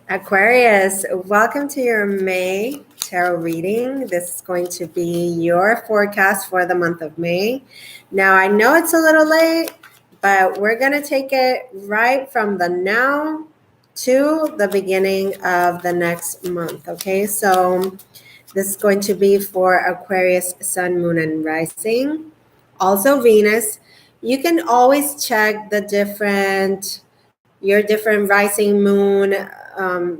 Aquarius, welcome to your May tarot reading. This is going to be your forecast for the month of May. Now, I know it's a little late, but we're going to take it right from the now to the beginning of the next month. Okay, so this is going to be for Aquarius, Sun, Moon, and Rising. Also, Venus. You can always check your different rising moon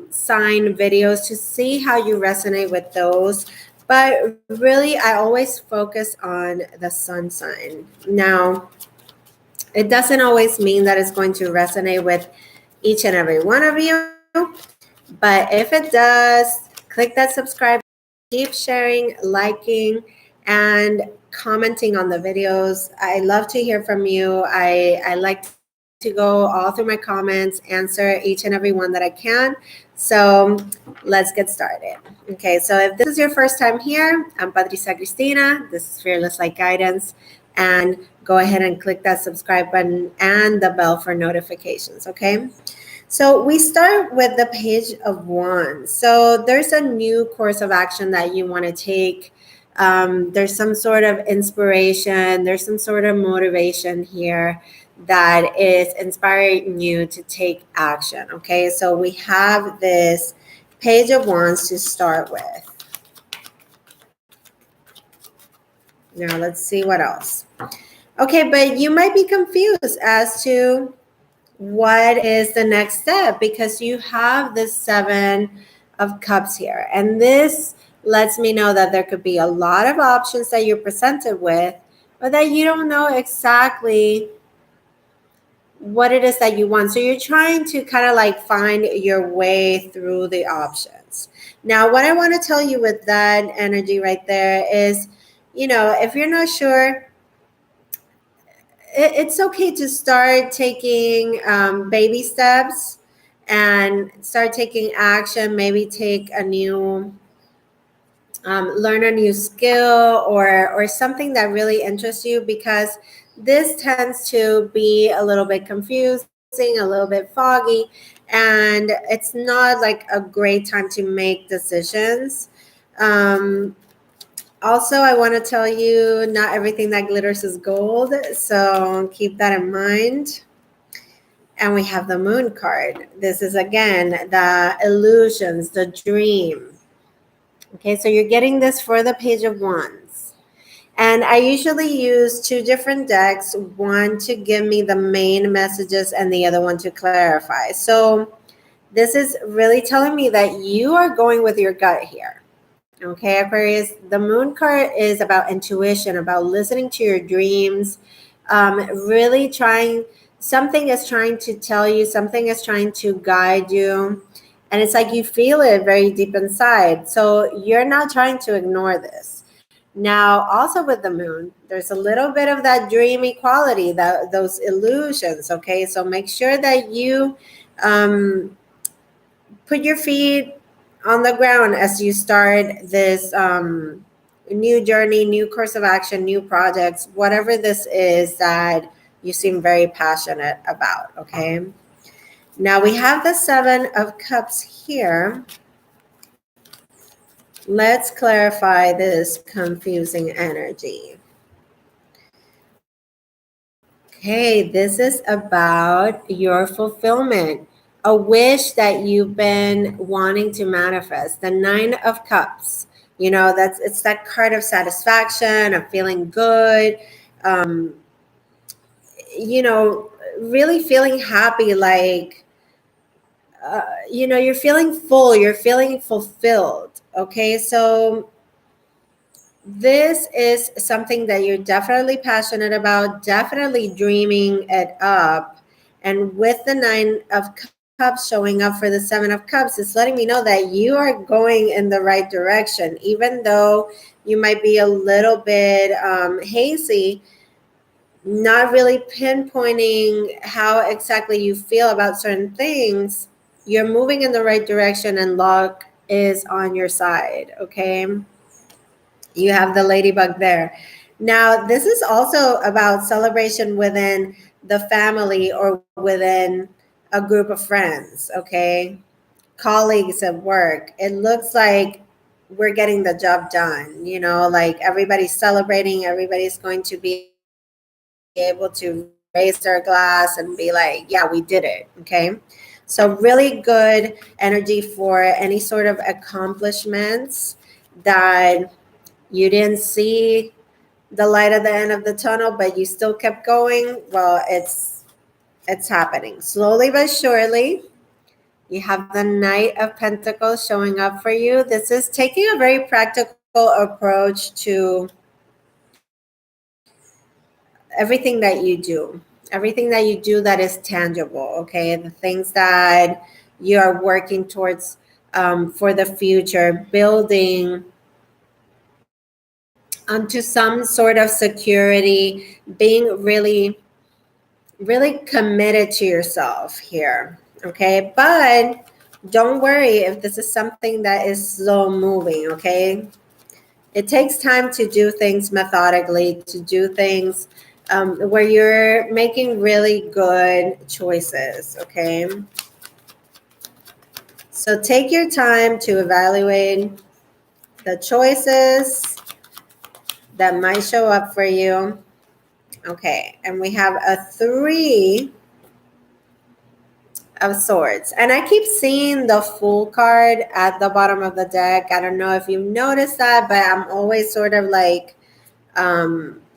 sign videos to see how you resonate with those. But really, I always focus on the sun sign. Now, it doesn't always mean that it's going to resonate with each and every one of you. But if it does, click that subscribe, keep sharing, liking, and commenting on the videos. I love to hear from you. I like to go all through my comments, answer each and every one that I can. So let's get started. Okay, so if this is your first time here, I'm Patricia Cristina. This is Fearless Light Guidance. And go ahead and click that subscribe button and the bell for notifications, okay? So we start with the Page of Wands. So there's a new course of action that you want to take. There's some sort of inspiration. There's some sort of motivation here that is inspiring you to take action. Okay, so we have this Page of Wands to start with. Now let's see what else. Okay, but you might be confused as to what is the next step because you have the Seven of Cups here. And this lets me know that there could be a lot of options that you're presented with, but that you don't know exactly what it is that you want. So you're trying to kind of like find your way through the options. Now, what I want to tell you with that energy right there is, if you're not sure, it's okay to start taking baby steps and start taking action. Maybe take a new, learn a new skill or something that really interests you, because this tends to be a little bit confusing, a little bit foggy, and it's not like a great time to make decisions. Also, I want to tell you, not everything that glitters is gold, so keep that in mind. And we have the Moon card. This is, again, the illusions, the dream. Okay, so you're getting this for the Page of Wands. And I usually use two different decks, one to give me the main messages and the other one to clarify. So this is really telling me that you are going with your gut here. Okay, Aquarius, the Moon card is about intuition, about listening to your dreams, really something is trying to tell you, something is trying to guide you. And it's like you feel it very deep inside. So you're not trying to ignore this. Now, also with the Moon, there's a little bit of that dreamy quality, those illusions. Okay, so make sure that you put your feet on the ground as you start this new journey, new course of action, new projects, whatever this is that you seem very passionate about, okay? Now we have the Seven of Cups here. Let's clarify this confusing energy. Okay, this is about your fulfillment, a wish that you've been wanting to manifest. The Nine of Cups, it's that card of satisfaction, of feeling good, really feeling happy, like, you're feeling full, you're feeling fulfilled. Okay, so this is something that you're definitely passionate about, definitely dreaming it up. And with the Nine of Cups showing up for the Seven of Cups, it's letting me know that you are going in the right direction, even though you might be a little bit hazy, not really pinpointing how exactly you feel about certain things. You're moving in the right direction and luck is on your side, okay? You have the ladybug there. Now, this is also about celebration within the family or within a group of friends, okay? colleagues at work, it looks like we're getting the job done, you know, like everybody's celebrating, everybody's going to be able to raise their glass and be like, yeah, we did it. Okay. So really good energy for any sort of accomplishments that you didn't see the light at the end of the tunnel, but you still kept going. Well, it's happening slowly but surely. You have the Knight of Pentacles showing up for you. This is taking a very practical approach to everything that you do. Everything that you do that is tangible, okay? The things that you are working towards for the future, building onto some sort of security, being really committed to yourself here, okay? But don't worry if this is something that is slow moving, okay? It takes time to do things methodically, to do things where you're making really good choices, okay? So take your time to evaluate the choices that might show up for you. Okay, and we have a 3 of Swords. And I keep seeing the Fool card at the bottom of the deck. I don't know if you've noticed that, but I'm always sort of like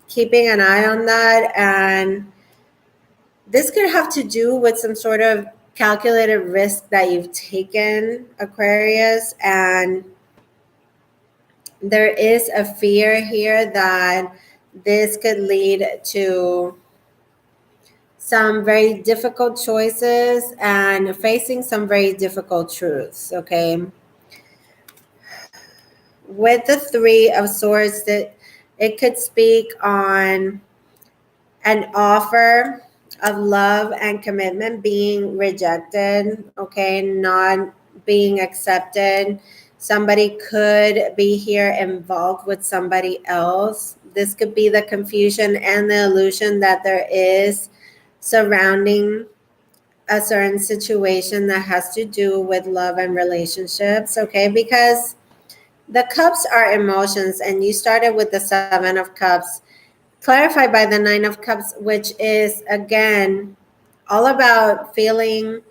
keeping an eye on that. And this could have to do with some sort of calculated risk that you've taken, Aquarius. And there is a fear here that this could lead to some very difficult choices and facing some very difficult truths, okay? With the 3 of Swords, that it could speak on an offer of love and commitment being rejected, okay, not being accepted. Somebody could be here involved with somebody else. This could be the confusion and the illusion that there is surrounding a certain situation that has to do with love and relationships, okay? Because the cups are emotions, and you started with the 7 of Cups, clarified by the 9 of Cups, which is, again, all about feeling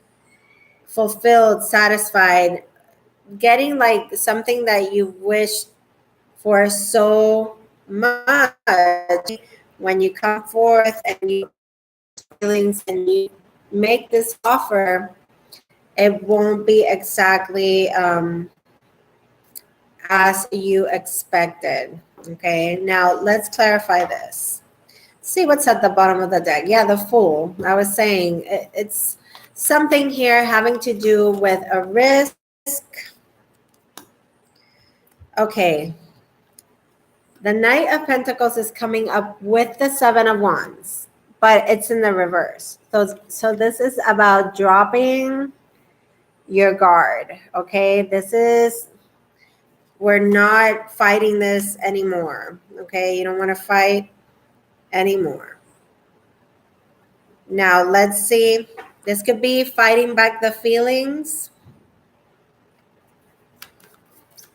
fulfilled, satisfied, getting like something that you wish for so much. When you come forth and you feelings and you make this offer, it won't be exactly as you expected. Okay, now let's clarify this. See what's at the bottom of the deck. Yeah, the Fool. I was saying it's something here having to do with a risk. Okay. The Knight of Pentacles is coming up with the 7 of Wands, but it's in the reverse. So this is about dropping your guard, okay? This is, we're not fighting this anymore, okay? You don't want to fight anymore. Now, let's see. This could be fighting back the feelings.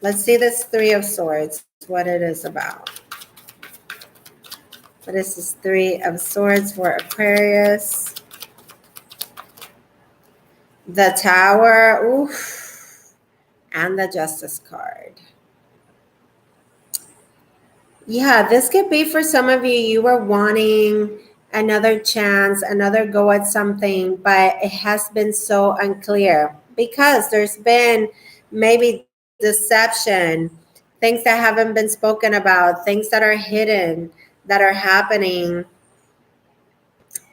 Let's see this 3 of Swords, what it is about. What is this 3 of Swords for Aquarius? The Tower, oof, and the Justice card. Yeah, this could be for some of you, you were wanting another chance, another go at something, but it has been so unclear because there's been maybe deception, things that haven't been spoken about, things that are hidden, that are happening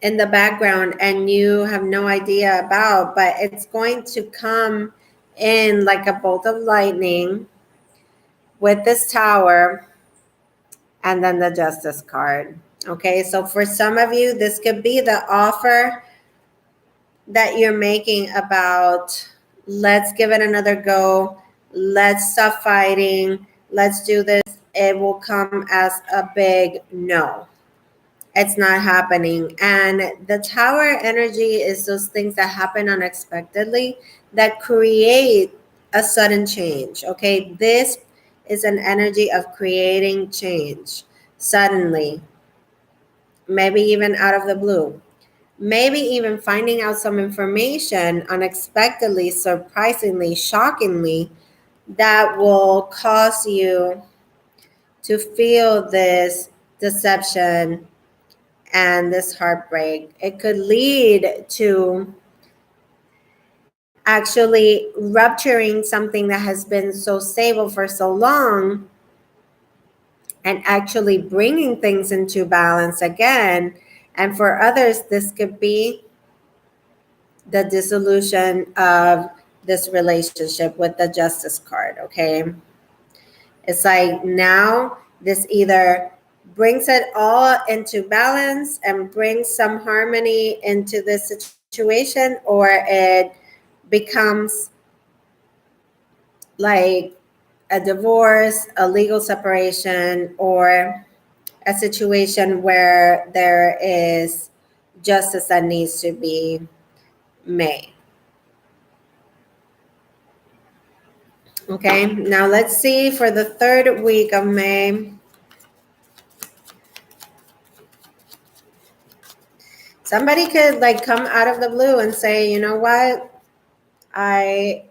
in the background and you have no idea about, but it's going to come in like a bolt of lightning with this Tower and then the Justice card. Okay, so for some of you, this could be the offer that you're making about, let's give it another go, let's stop fighting, let's do this. It will come as a big no. It's not happening. And the Tower energy is those things that happen unexpectedly that create a sudden change. Okay, this is an energy of creating change suddenly, maybe even out of the blue, maybe even finding out some information unexpectedly, surprisingly, shockingly, that will cause you to feel this deception and this heartbreak. It could lead to actually rupturing something that has been so stable for so long and actually bringing things into balance again. And for others, this could be the dissolution of this relationship with the Justice card, okay? It's like now this either brings it all into balance and brings some harmony into this situation, or it becomes like a divorce, a legal separation, or a situation where there is justice that needs to be made. Okay, now let's see for the third week of May. Somebody could like come out of the blue and say, you know what, I'm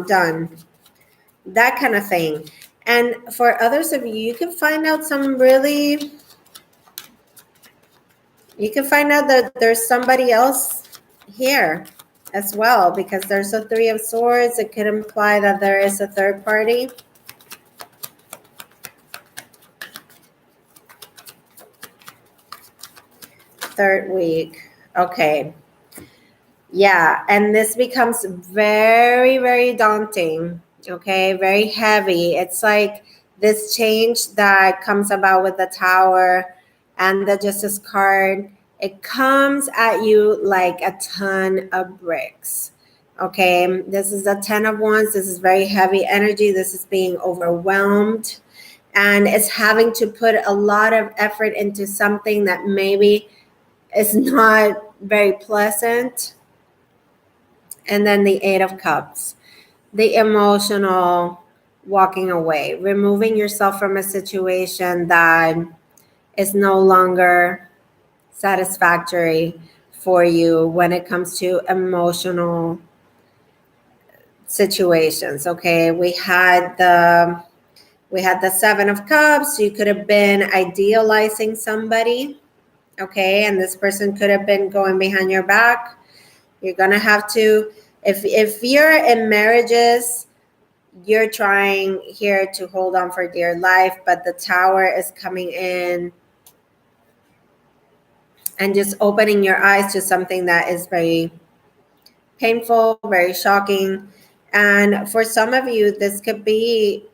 done. That kind of thing. And for others of you, you can find out that there's somebody else here as well, because there's a Three of Swords. It could imply that there is a third party. Third week. Okay. Yeah, and this becomes very, very daunting, okay? Very heavy. It's like this change that comes about with the Tower and the Justice card. It comes at you like a ton of bricks, okay? This is a 10 of Wands. This is very heavy energy. This is being overwhelmed, and it's having to put a lot of effort into something that maybe is not very pleasant. And then the Eight of Cups, the emotional walking away, removing yourself from a situation that is no longer satisfactory for you when it comes to emotional situations. Okay, we had the Seven of Cups. You could have been idealizing somebody, okay, and this person could have been going behind your back. You're gonna have to, if you're in marriages, you're trying here to hold on for dear life, but the Tower is coming in and just opening your eyes to something that is very painful, very shocking. And for some of you, this could be,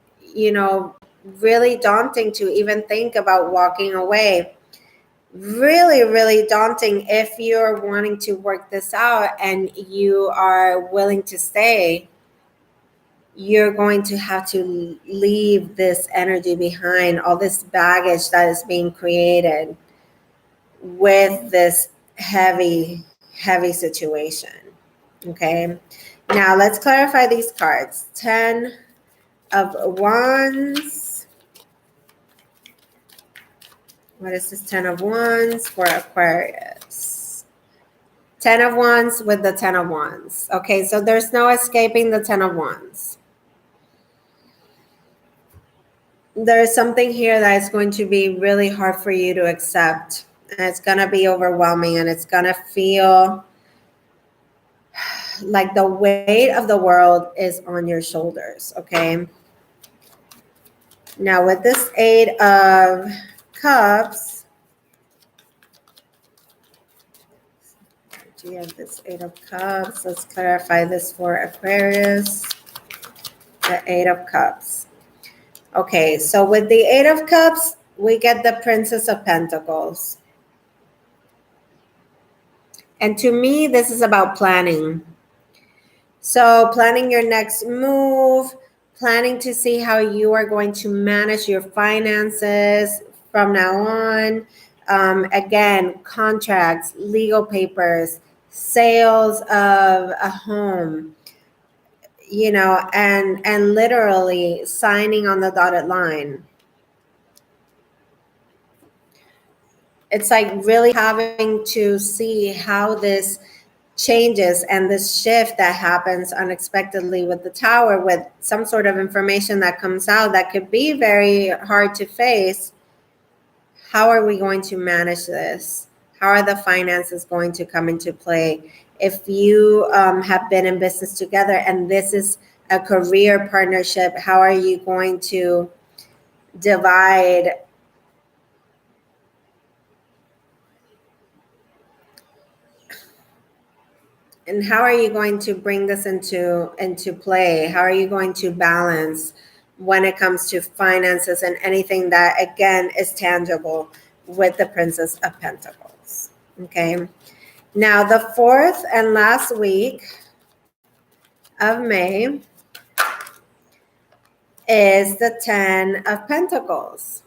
really daunting to even think about walking away. Really, really daunting if you're wanting to work this out and you are willing to stay. You're going to have to leave this energy behind, all this baggage that is being created with this heavy, heavy situation. Okay. Now let's clarify these cards. 10 of Wands. What is this 10 of Wands for Aquarius? 10 of Wands with the 10 of Wands. Okay, so there's no escaping the 10 of Wands. There's something here that is going to be really hard for you to accept. And it's going to be overwhelming, and it's going to feel like the weight of the world is on your shoulders, okay? Now with this Eight of Cups, do you have this Eight of Cups? Let's clarify this for Aquarius. The Eight of Cups. Okay, so with the Eight of Cups, we get the Princess of Pentacles. And to me, this is about planning. So planning your next move, planning to see how you are going to manage your finances from now on. Again, contracts, legal papers, sales of a home, and literally signing on the dotted line. It's like really having to see how this changes and this shift that happens unexpectedly with the tower, with some sort of information that comes out that could be very hard to face. How are we going to manage this? How are the finances going to come into play? If you have been in business together and this is a career partnership, how are you going to divide and how are you going to bring this into play? How are you going to balance when it comes to finances and anything that again is tangible with the Princess of Pentacles? Okay. Now the fourth and last week of May is the 10 of Pentacles.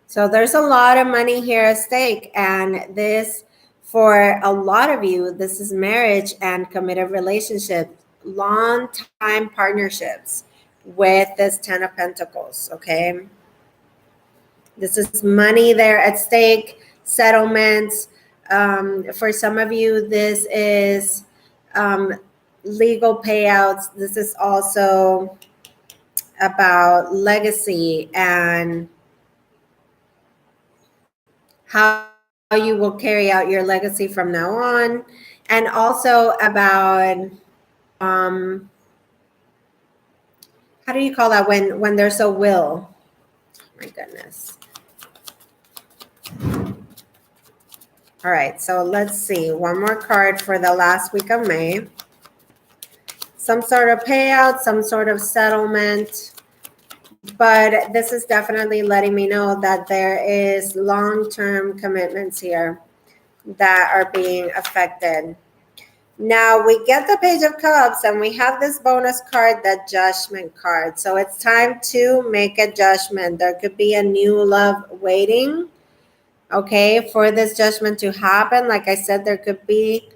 So there's a lot of money here at stake, and this, for a lot of you, this is marriage and committed relationships, long time partnerships with this 10 of Pentacles, okay? This is money there at stake, settlements. For some of you, this is legal payouts. This is also about legacy and how you will carry out your legacy from now on, and also about how do you call that when there's a will? My goodness. All right, so let's see, one more card for the last week of May. Some sort of payout, some sort of settlement. But this is definitely letting me know that there is long-term commitments here that are being affected. Now we get the Page of Cups and we have this bonus card, the Judgment card. So it's time to make a judgment. There could be a new love waiting, okay, for this judgment to happen. Like I said, there could be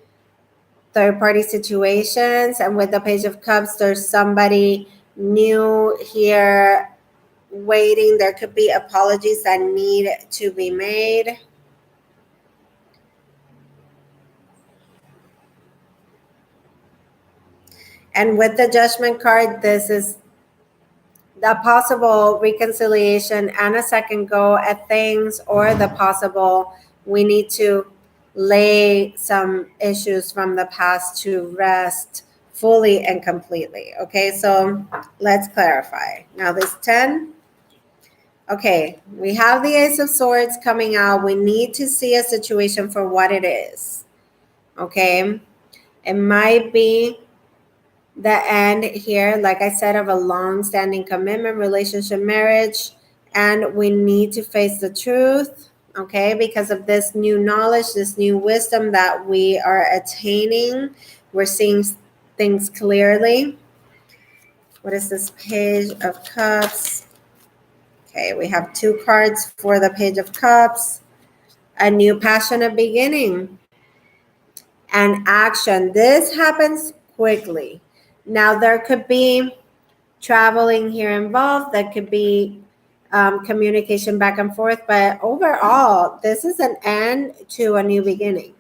third-party situations. And with the Page of Cups, there's somebody new here waiting. There could be apologies that need to be made. And with the Judgment card, this is the possible reconciliation and a second go at things, or the possible we need to lay some issues from the past to rest fully and completely. Okay, so let's clarify. Now this 10, okay, we have the Ace of Swords coming out. We need to see a situation for what it is. Okay, it might be the end here, like I said, of a long-standing commitment, relationship, marriage, and we need to face the truth, okay, because of this new knowledge, this new wisdom that we are attaining. We're seeing things clearly. What is this Page of Cups? Okay, we have two cards for the Page of Cups. A new passionate beginning and action. This happens quickly. Now, there could be traveling here involved. There could be communication back and forth. But overall, this is an end to a new beginning.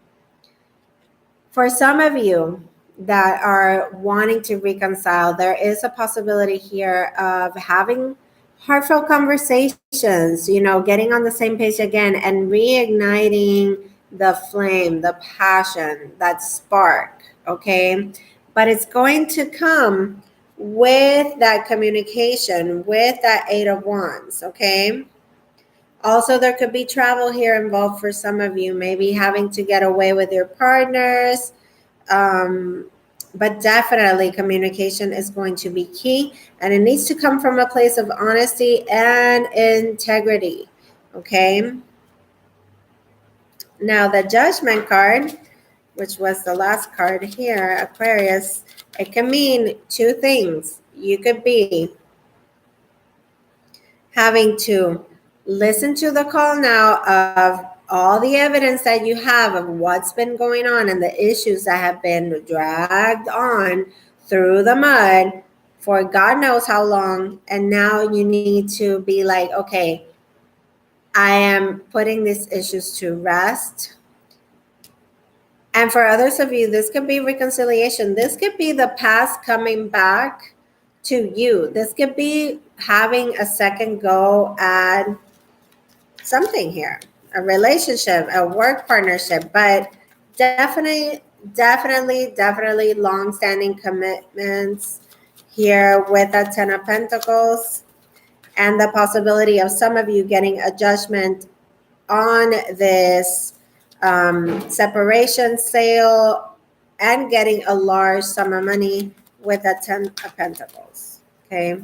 For some of you that are wanting to reconcile, there is a possibility here of having heartfelt conversations, getting on the same page again and reigniting the flame, the passion, that spark, okay? But it's going to come with that communication, with that 8 of Wands, okay? Also, there could be travel here involved for some of you, maybe having to get away with your partners. But definitely communication is going to be key, and it needs to come from a place of honesty and integrity, okay? Now, the Judgment card, which was the last card here, Aquarius, it can mean two things. You could be having to listen to the call now of all the evidence that you have of what's been going on and the issues that have been dragged on through the mud for God knows how long. And now you need to be like, okay, I am putting these issues to rest. And for others of you, this could be reconciliation. This could be the past coming back to you. This could be having a second go at something here, a relationship, a work partnership, but definitely long-standing commitments here with a Ten of Pentacles, and the possibility of some of you getting a judgment on this separation sale and getting a large sum of money with a Ten of Pentacles. Okay.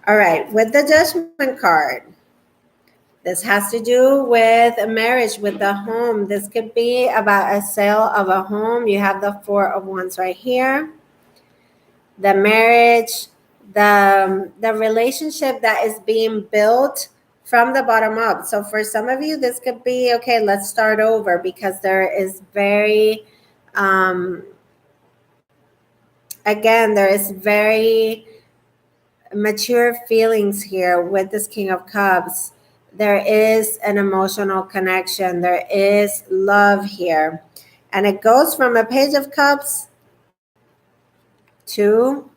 All right. With the Judgment card, this has to do with a marriage, with the home. This could be about a sale of a home. You have the Four of Wands right here. The marriage, the relationship that is being built from the bottom up. So for some of you, this could be, okay, let's start over, because there is very, again, there is very mature feelings here with this King of Cups. There is an emotional connection. There is love here. And it goes from a Page of Cups to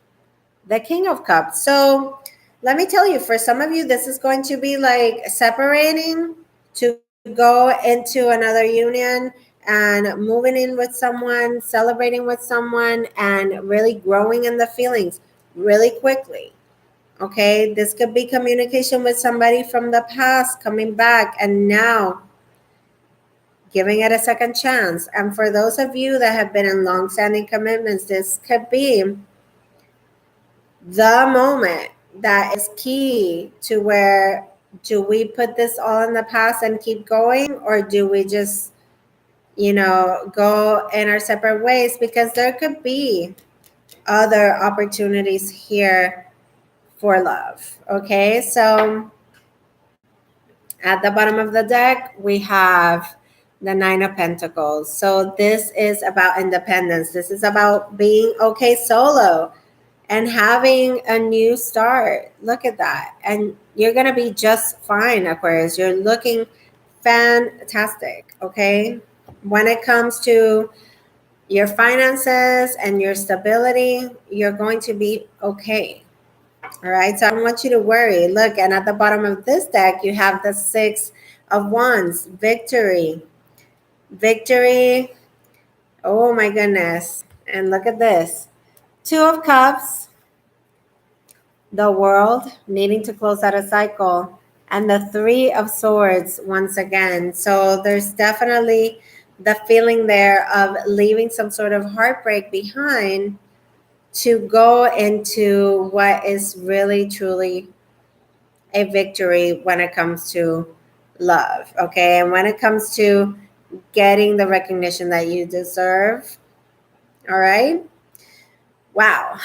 the King of Cups. So let me tell you, for some of you, this is going to be like separating to go into another union and moving in with someone, celebrating with someone, and really growing in the feelings really quickly. Okay, this could be communication with somebody from the past coming back and now giving it a second chance. And for those of you that have been in long-standing commitments, this could be the moment that is key to where, do we put this all in the past and keep going, or do we just, go in our separate ways? Because there could be other opportunities here for love. Okay, so at the bottom of the deck, we have the Nine of Pentacles. So this is about independence. This is about being okay solo and having a new start. Look at that. And you're going to be just fine, Aquarius. You're looking fantastic, okay? When it comes to your finances and your stability, you're going to be okay. All right, so I don't want you to worry. Look, and at the bottom of this deck, you have the Six of Wands, victory. Victory. Oh my goodness. And look at this. Two of Cups, the World, needing to close out a cycle. And the Three of Swords once again. So there's definitely the feeling there of leaving some sort of heartbreak behind to go into what is really, truly a victory when it comes to love, okay? And when it comes to getting the recognition that you deserve, all right? Wow.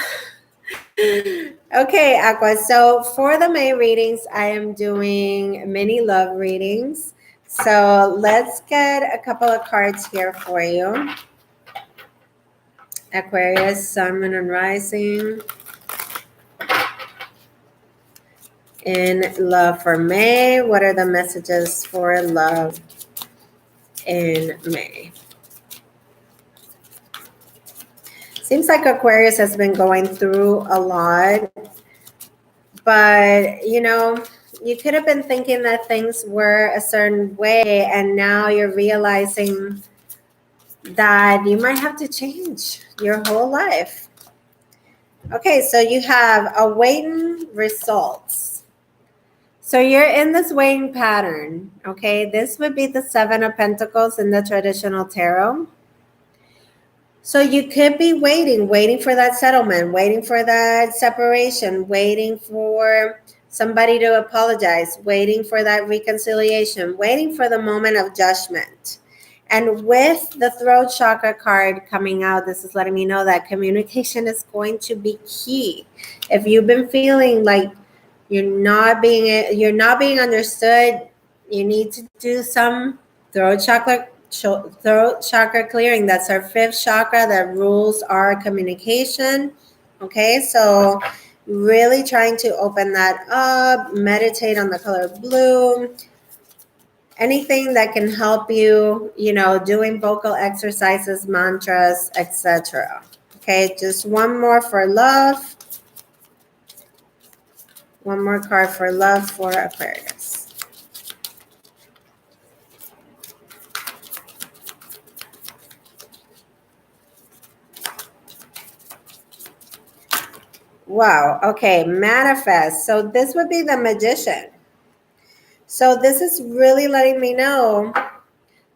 Okay, Aqua. So for the May readings, I am doing mini love readings. So let's get a couple of cards here for you. Aquarius, Sun, Moon, and Rising. In love for May, what are the messages for love in May? Seems like Aquarius has been going through a lot, but you could have been thinking that things were a certain way, and now you're realizing that you might have to change your whole life. Okay, so you have awaiting results. So you're in this waiting pattern, okay? This would be the Seven of Pentacles in the traditional tarot. So you could be waiting for that settlement, waiting for that separation, waiting for somebody to apologize, waiting for that reconciliation, waiting for the moment of judgment. And with the throat chakra card coming out, this is letting me know that communication is going to be key. If you've been feeling like you're not being understood, You need to do some throat chakra clearing. That's our fifth chakra that rules our communication. Okay, so really trying to open that up, meditate on the color blue. Anything that can help you, doing vocal exercises, mantras, etc. Okay, just one more for love. One more card for love for Aquarius. Wow. Okay. Manifest. So this would be the Magician. So this is really letting me know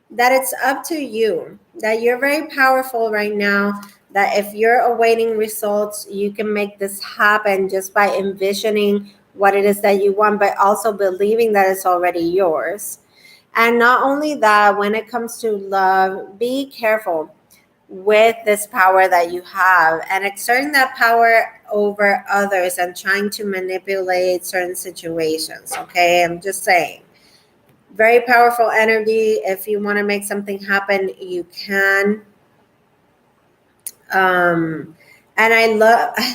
that it's up to you, that you're very powerful right now, that if you're awaiting results, you can make this happen just by envisioning what it is that you want, but also believing that it's already yours. And not only that, when it comes to love, be careful with this power that you have and exerting that power over others and trying to manipulate certain situations. Okay, I'm just saying. Very powerful energy. If you want to make something happen, you can. And I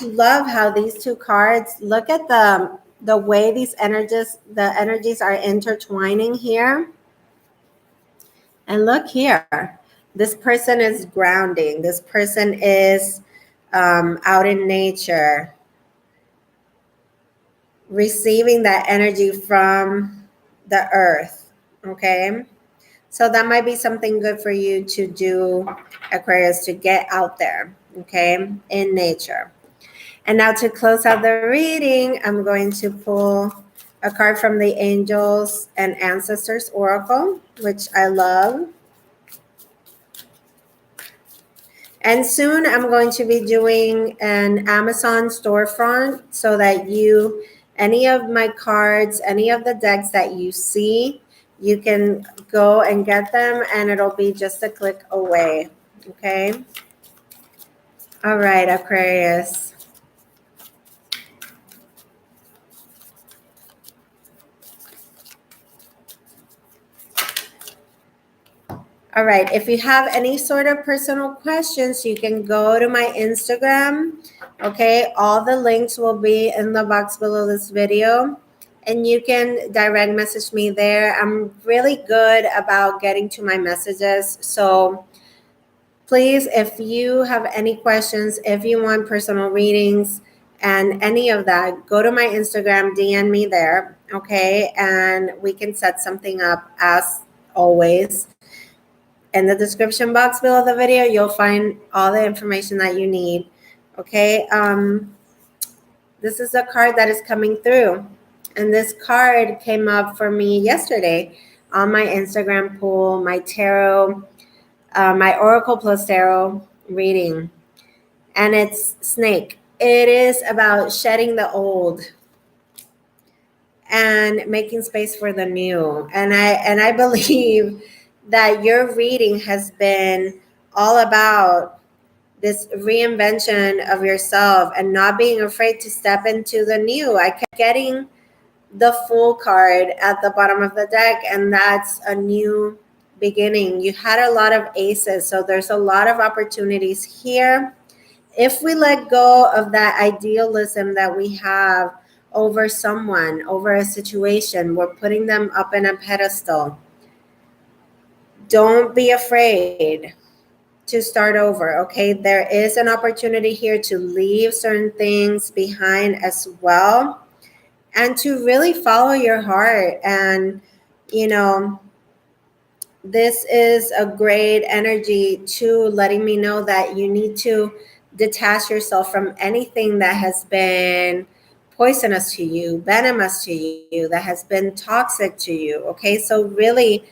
love how these two cards, look at the way the energies are intertwining here. And look here, this person is grounding. This person is out in nature, receiving that energy from the earth. Okay. So that might be something good for you to do, Aquarius, to get out there, okay, in nature. And now to close out the reading, I'm going to pull a card from the Angels and Ancestors Oracle, which I love. And soon I'm going to be doing an Amazon storefront so that any of my cards, any of the decks that you see, you can go and get them and it'll be just a click away. Okay. All right, Aquarius. All right. If you have any sort of personal questions, you can go to my Instagram. Okay. All the links will be in the box below this video. And you can direct message me there. I'm really good about getting to my messages. So please, if you have any questions, if you want personal readings and any of that, go to my Instagram, DM me there. Okay. And we can set something up as always. In the description box below the video, you'll find all the information that you need. Okay. This is a card that is coming through. And this card came up for me yesterday on my Instagram poll, my tarot, my Oracle plus Tarot reading. And it's Snake. It is about shedding the old and making space for the new. And I believe that your reading has been all about this reinvention of yourself and not being afraid to step into the new. I kept getting the Fool card at the bottom of the deck, and that's a new beginning. You had a lot of aces, so there's a lot of opportunities here. If we let go of that idealism that we have over someone, over a situation, we're putting them up in a pedestal. Don't be afraid to start over, okay? There is an opportunity here to leave certain things behind as well and to really follow your heart. And, this is a great energy to letting me know that you need to detach yourself from anything that has been poisonous to you, venomous to you, that has been toxic to you. Okay, so really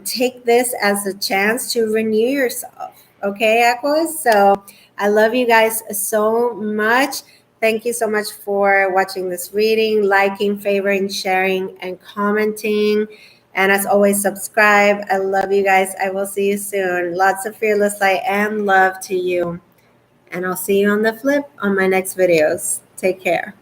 take this as a chance to renew yourself. Okay, Aquas. So I love you guys so much. Thank you so much for watching this reading, liking, favoring, sharing, and commenting. And as always, subscribe. I love you guys. I will see you soon. Lots of fearless light and love to you. And I'll see you on the flip on my next videos. Take care.